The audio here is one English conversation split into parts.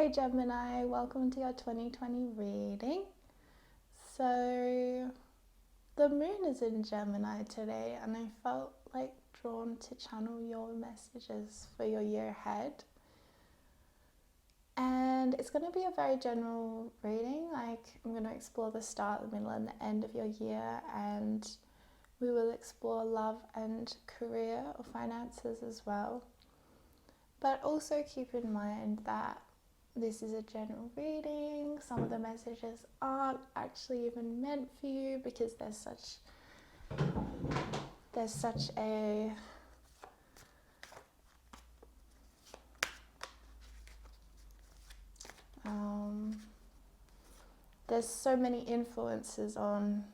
Hey Gemini, welcome to your 2020 reading. So, the moon is in Gemini today, and I felt like drawn to channel your messages for your year ahead. And it's going to be a very general reading. I'm going to explore the start, the middle, and the end of your year, and we will explore love and career or finances as well. But also keep in mind that this is a general reading. Some of the messages aren't actually even meant for you because there's so many influences on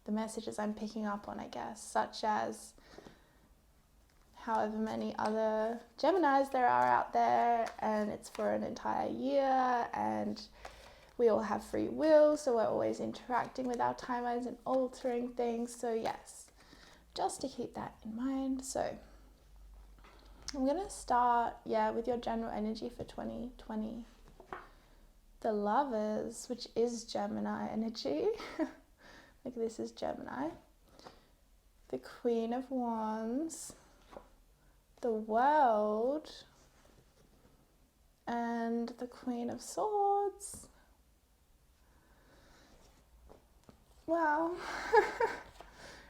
the messages I'm picking up on, I guess, such as however many other Geminis there are out there, and it's for an entire year, and we all have free will, so we're always interacting with our timelines and altering things. So yes, just to keep that in mind. So I'm going to start, with your general energy for 2020. The Lovers, which is Gemini energy. Like this is Gemini. The Queen of Wands. The World. And the Queen of Swords. Wow.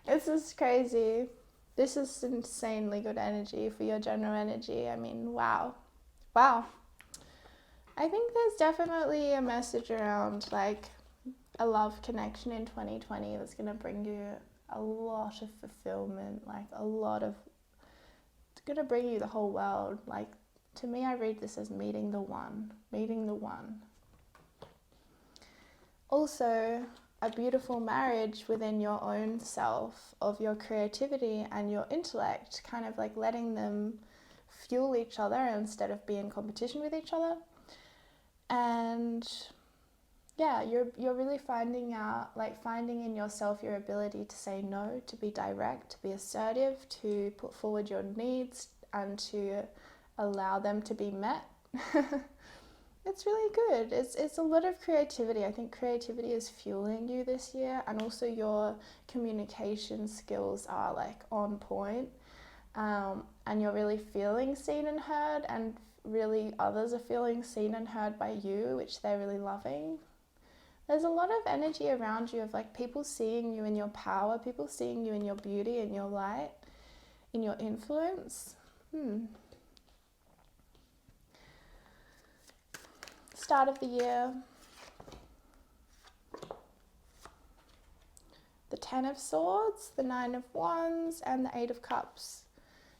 This is crazy. This is insanely good energy for your general energy. I mean, wow. I think there's definitely a message around like a love connection in 2020 that's going to bring you a lot of fulfillment, it's going to bring you the whole world. Like, to me, I read this as meeting the one. Also, a beautiful marriage within your own self of your creativity and your intellect, kind of like letting them fuel each other instead of being in competition with each other. And you're really finding in yourself your ability to say no, to be direct, to be assertive, to put forward your needs and to allow them to be met. It's really good. It's a lot of creativity. I think creativity is fueling you this year, and also your communication skills are like on point, and you're really feeling seen and heard, and really others are feeling seen and heard by you, which they're really loving. There's a lot of energy around you of like people seeing you in your power, people seeing you in your beauty, in your light, in your influence. Start of the year. The 10 of Swords, the 9 of Wands, and the 8 of Cups.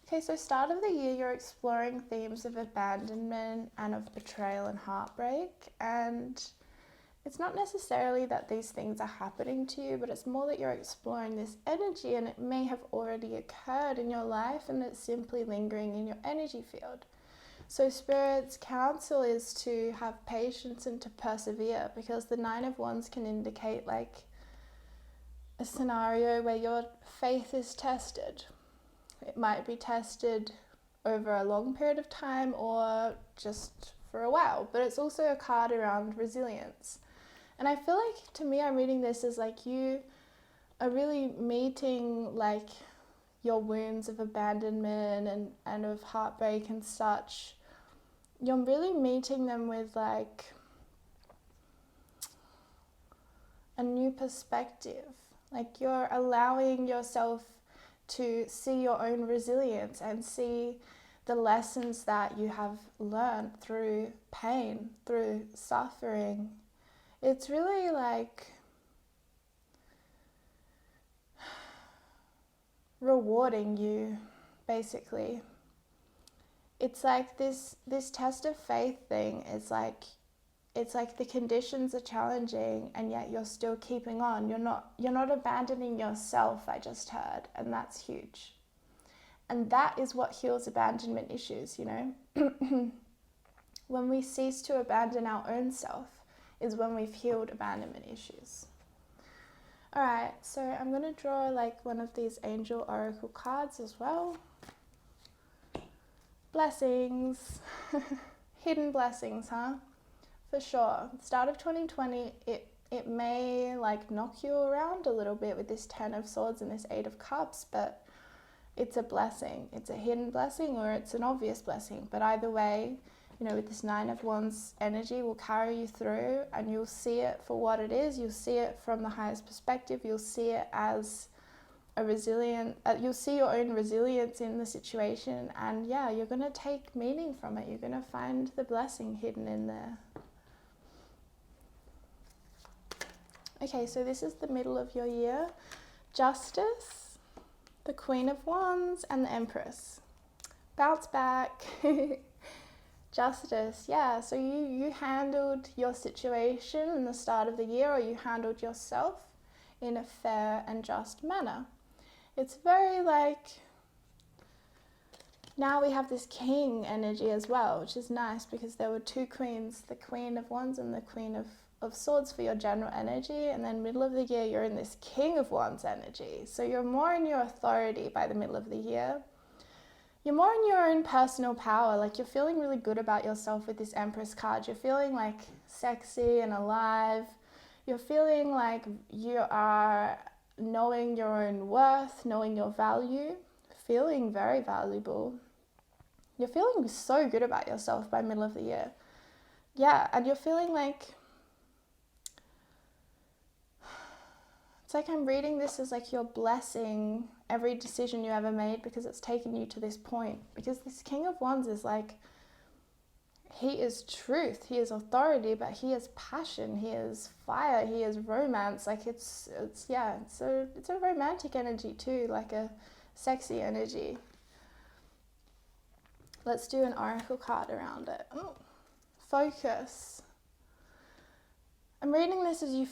Okay, so start of the year, you're exploring themes of abandonment and of betrayal and heartbreak. And it's not necessarily that these things are happening to you, but it's more that you're exploring this energy, and it may have already occurred in your life and it's simply lingering in your energy field. So Spirit's counsel is to have patience and to persevere, because the 9 of Wands can indicate like a scenario where your faith is tested. It might be tested over a long period of time or just for a while, but it's also a card around resilience. And I feel like, to me, I'm reading this as like you are really meeting like your wounds of abandonment and of heartbreak and such. You're really meeting them with like a new perspective. Like you're allowing yourself to see your own resilience and see the lessons that you have learned through pain, through suffering. It's really like rewarding you, basically. It's like this test of faith thing. It's like the conditions are challenging, and yet you're still keeping on. You're not abandoning yourself, I just heard, and that's huge. And that is what heals abandonment issues, you know? When we cease to abandon our own self is when we've healed abandonment issues. All right, so I'm going to draw like one of these angel oracle cards as well. Blessings. Hidden blessings, huh? For sure. Start of 2020, it may like knock you around a little bit with this 10 of Swords and this 8 of Cups, but it's a blessing. It's a hidden blessing or it's an obvious blessing. But either way, you know, with this 9 of Wands energy will carry you through, and you'll see it for what it is. You'll see it from the highest perspective. You'll see it as a resilient, you'll see your own resilience in the situation, and yeah, you're going to take meaning from it. You're going to find the blessing hidden in there. Okay, so this is the middle of your year. Justice, the Queen of Wands, and the Empress. Bounce back. Justice, yeah, so you handled your situation in the start of the year, or you handled yourself in a fair and just manner. It's very like, now we have this king energy as well, which is nice because there were two queens, the Queen of Wands and the Queen of Swords for your general energy, and then middle of the year you're in this King of Wands energy. So you're more in your authority by the middle of the year. You're more in your own personal power, like you're feeling really good about yourself with this Empress card. You're feeling like sexy and alive. You're feeling like you are knowing your own worth, knowing your value, feeling very valuable. You're feeling so good about yourself by middle of the year. Yeah, and you're feeling like, it's like I'm reading this as like you're blessing every decision you ever made because it's taken you to this point. Because this King of Wands is like, he is truth, he is authority, but he is passion, he is fire, he is romance. Like it's a romantic energy too, like a sexy energy. Let's do an oracle card around it. Ooh. Focus. I'm reading this as you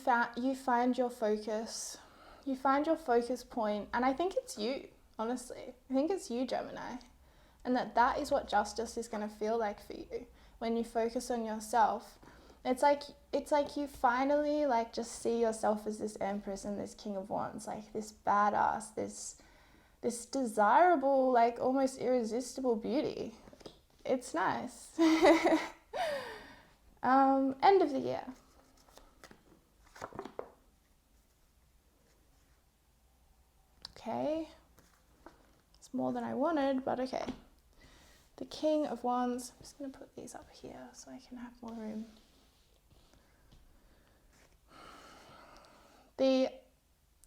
find your focus. You find your focus point, and I think it's you, honestly. I think it's you, Gemini. And that is what justice is going to feel like for you when you focus on yourself. It's like you finally like just see yourself as this Empress and this King of Wands, like this badass, this desirable, like almost irresistible beauty. It's nice. End of the year. Okay. It's more than I wanted, but okay. The King of Wands. I'm just going to put these up here so I can have more room. The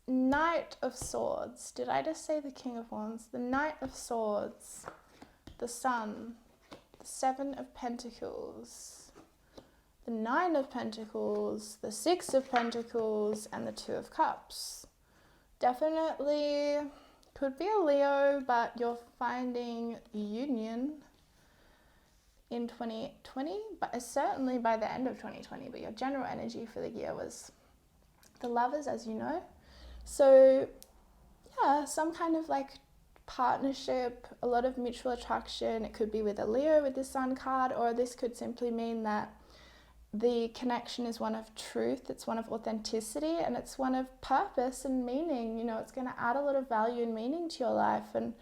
Knight of Swords. Did I just say the King of Wands? The Knight of Swords. The Sun. The Seven of Pentacles. The Nine of Pentacles. The Six of Pentacles. And the Two of Cups. Definitely could be a Leo, but you're finding union in 2020, but certainly by the end of 2020. But your general energy for the year was the Lovers, as you know. So yeah, some kind of like partnership, a lot of mutual attraction. It could be with a Leo with the Sun card, or this could simply mean that the connection is one of truth, it's one of authenticity, and it's one of purpose and meaning. You know, it's going to add a lot of value and meaning to your life, and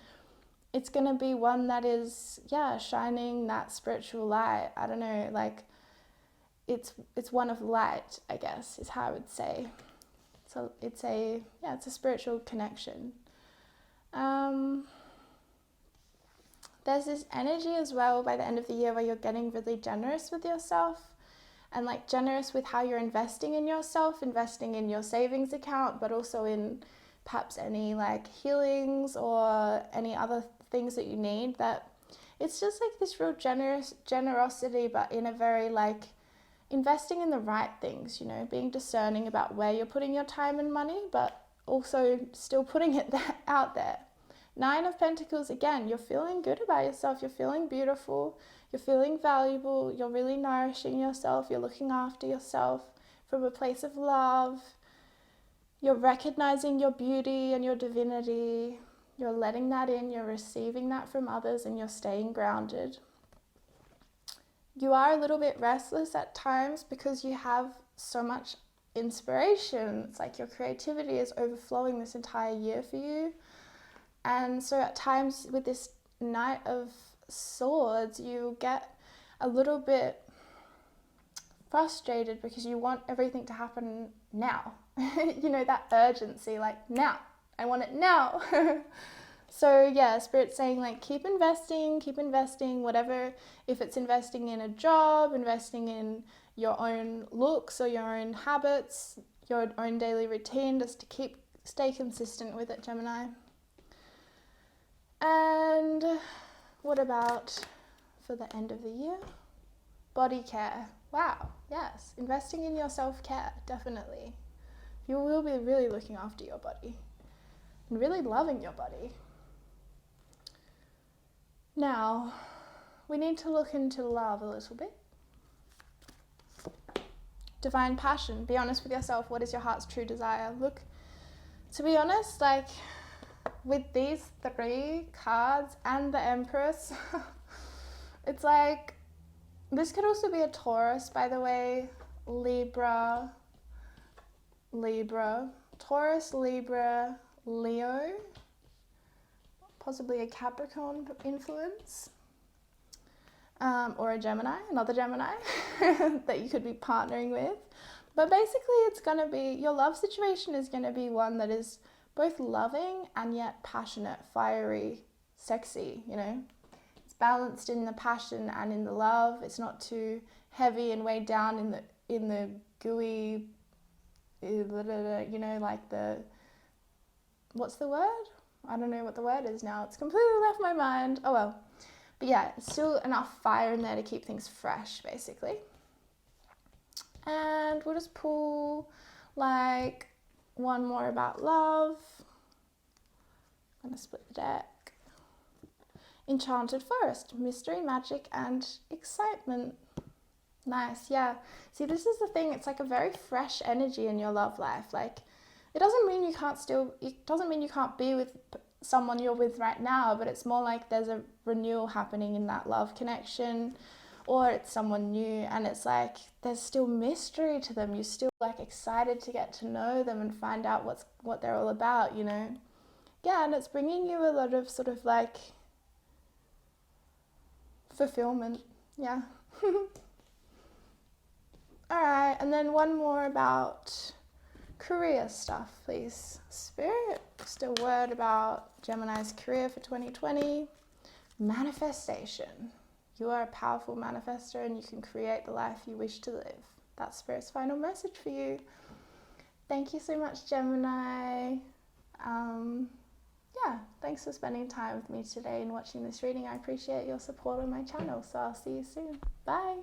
it's going to be one that is, shining that spiritual light. I don't know, like it's one of light, I guess, is how I would say. So it's a spiritual connection. There's this energy as well by the end of the year where you're getting really generous with yourself. And like generous with how you're investing in yourself, investing in your savings account, but also in perhaps any like healings or any other things that you need. That it's just like this real generosity, but in a very like investing in the right things, you know, being discerning about where you're putting your time and money, but also still putting it out there. Nine of Pentacles, again, you're feeling good about yourself, you're feeling beautiful, you're feeling valuable, you're really nourishing yourself, you're looking after yourself from a place of love, you're recognizing your beauty and your divinity, you're letting that in, you're receiving that from others, and you're staying grounded. You are a little bit restless at times because you have so much inspiration. It's like your creativity is overflowing this entire year for you. And so at times with this Knight of Swords, you get a little bit frustrated because you want everything to happen now. You know, that urgency, like now. I want it now. So yeah, Spirit's saying like keep investing, whatever. If it's investing in a job, investing in your own looks or your own habits, your own daily routine, just to stay consistent with it, Gemini. And what about for the end of the year? Body care. Wow, yes. Investing in your self-care, definitely. You will be really looking after your body and really loving your body. Now, we need to look into love a little bit. Divine passion. Be honest with yourself. What is your heart's true desire? Look, to be honest, like with these 3 cards and the Empress, it's like, this could also be a Taurus, by the way. Libra, Taurus, Libra, Leo, possibly a Capricorn influence, or a Gemini, another Gemini that you could be partnering with. But basically it's going to be, your love situation is going to be one that is both loving and yet passionate, fiery, sexy, you know. It's balanced in the passion and in the love. It's not too heavy and weighed down in the gooey, you know, like the, what's the word? I don't know what the word is now. It's completely left my mind. Oh well. But yeah, it's still enough fire in there to keep things fresh, basically. And we'll just pull like one more about love. I'm going to split the deck. Enchanted Forest, mystery, magic, and excitement. Nice, yeah. See, this is the thing. It's like a very fresh energy in your love life. Like, it doesn't mean you can't be with someone you're with right now, but it's more like there's a renewal happening in that love connection, or it's someone new, and it's like there's still mystery to them. You're still like excited to get to know them and find out what they're all about, you know. Yeah, and it's bringing you a lot of sort of like fulfillment. Yeah. All right, and then one more about career stuff, please. Spirit, just a word about Gemini's career for 2020. Manifestation. You are a powerful manifester and you can create the life you wish to live. That's Spirit's final message for you. Thank you so much, Gemini. Yeah, thanks for spending time with me today and watching this reading. I appreciate your support on my channel, so I'll see you soon. Bye.